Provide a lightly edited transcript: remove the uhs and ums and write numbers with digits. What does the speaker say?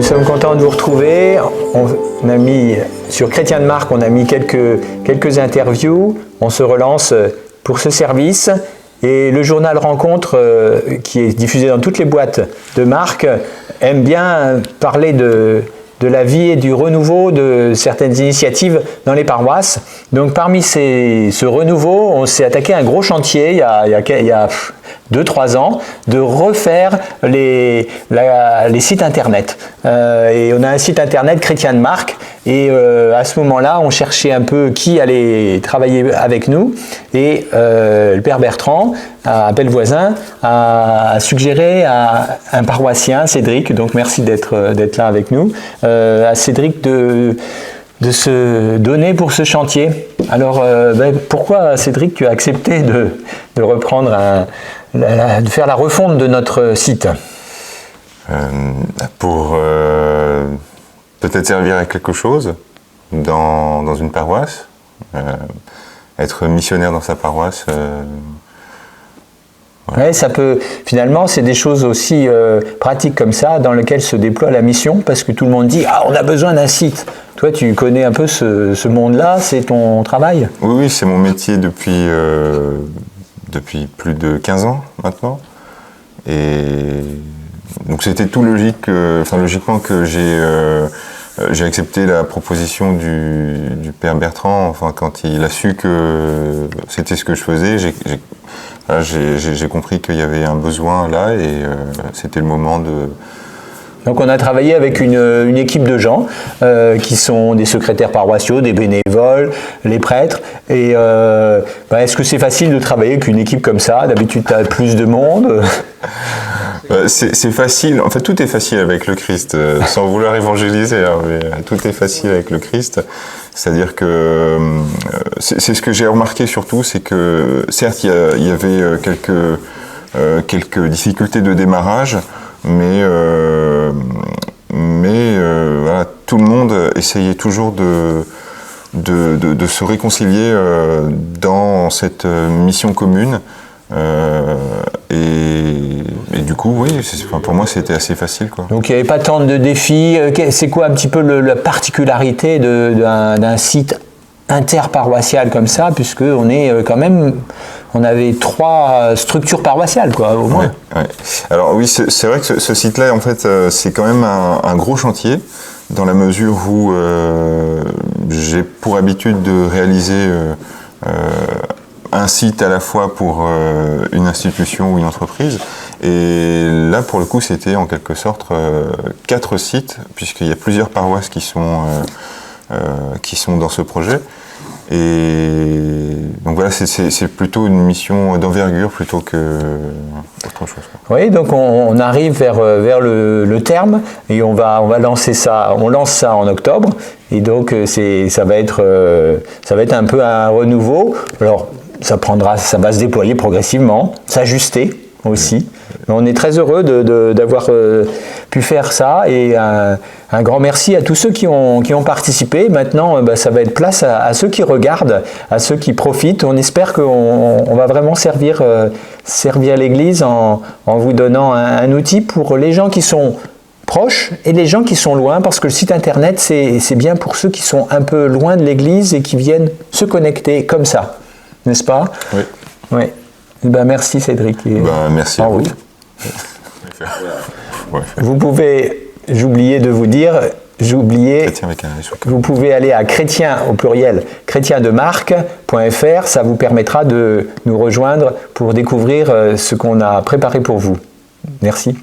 Nous sommes contents de vous retrouver. On a mis sur Chrétien de Marc, on a mis quelques interviews. On se relance pour ce service. Et le journal Rencontre, qui est diffusé dans toutes les boîtes de Marc, aime bien parler de la vie et du renouveau de certaines initiatives dans les paroisses. Donc parmi ce renouveau, on s'est attaqué à un gros chantier il y a 2-3 ans, de refaire les sites internet. Et on a un site internet Chrétien de Marc, et à ce moment-là, on cherchait un peu qui allait travailler avec nous, et le père Bertrand, à Bellevoisin, a suggéré à un paroissien, Cédric, donc merci d'être là avec nous, à Cédric de se donner pour ce chantier. Alors, pourquoi, Cédric, tu as accepté de reprendre, de faire la refonte de notre site? Pour peut-être servir à quelque chose dans une paroisse, être missionnaire dans sa paroisse. Ouais. Ouais, ça peut, finalement, c'est des choses aussi pratiques comme ça, dans lesquelles se déploie la mission, parce que tout le monde dit « Ah, on a besoin d'un site ». Toi, tu connais un peu ce monde-là, c'est ton travail? Oui, c'est mon métier depuis plus de 15 ans maintenant. Et donc c'était tout logiquement que j'ai accepté la proposition du père Bertrand. Quand il a su que c'était ce que je faisais, j'ai compris qu'il y avait un besoin là, et c'était le moment de... Donc on a travaillé avec une équipe de gens qui sont des secrétaires paroissiaux, des bénévoles, les prêtres. Et est-ce que c'est facile de travailler avec une équipe comme ça? D'habitude, tu as plus de monde. C'est facile. En fait, tout est facile avec le Christ, sans vouloir évangéliser, hein, mais tout est facile avec le Christ. C'est-à-dire que c'est ce que j'ai remarqué surtout, c'est que certes, il y avait quelques difficultés de démarrage, mais voilà, tout le monde essayait toujours de se réconcilier dans cette mission commune. Et du coup, oui, pour moi, c'était assez facile, quoi. Donc, il n'y avait pas tant de défis. C'est quoi un petit peu la particularité d'un site interparoissial comme ça, puisque on avait 3 structures paroissiales, quoi, au moins. Ouais. Alors oui, c'est vrai que ce site-là, en fait, c'est quand même un gros chantier, dans la mesure où j'ai pour habitude de réaliser un site à la fois pour une institution ou une entreprise. Et là, pour le coup, c'était en quelque sorte 4 sites, puisqu'il y a plusieurs paroisses qui sont dans ce projet. Et donc voilà, c'est plutôt une mission d'envergure plutôt que autre chose. Oui, donc on arrive vers le terme, et on va lancer ça. On lance ça en octobre, et donc ça va être un peu un renouveau. Alors ça va se déployer progressivement, s'ajuster aussi. Mais on est très heureux d'avoir pu faire ça, et un grand merci à tous ceux qui ont participé. Maintenant, ça va être place à ceux qui regardent, à ceux qui profitent. On espère qu'on va vraiment servir l'Église en vous donnant un outil pour les gens qui sont proches et les gens qui sont loin, parce que le site internet, c'est bien pour ceux qui sont un peu loin de l'Église et qui viennent se connecter comme ça, n'est-ce pas? Oui. Oui. Merci Cédric. Merci à vous. Vous pouvez, j'oubliais de vous dire, vous pouvez aller à chrétien au pluriel, chrétiendemarc.fr, ça vous permettra de nous rejoindre pour découvrir ce qu'on a préparé pour vous. Merci.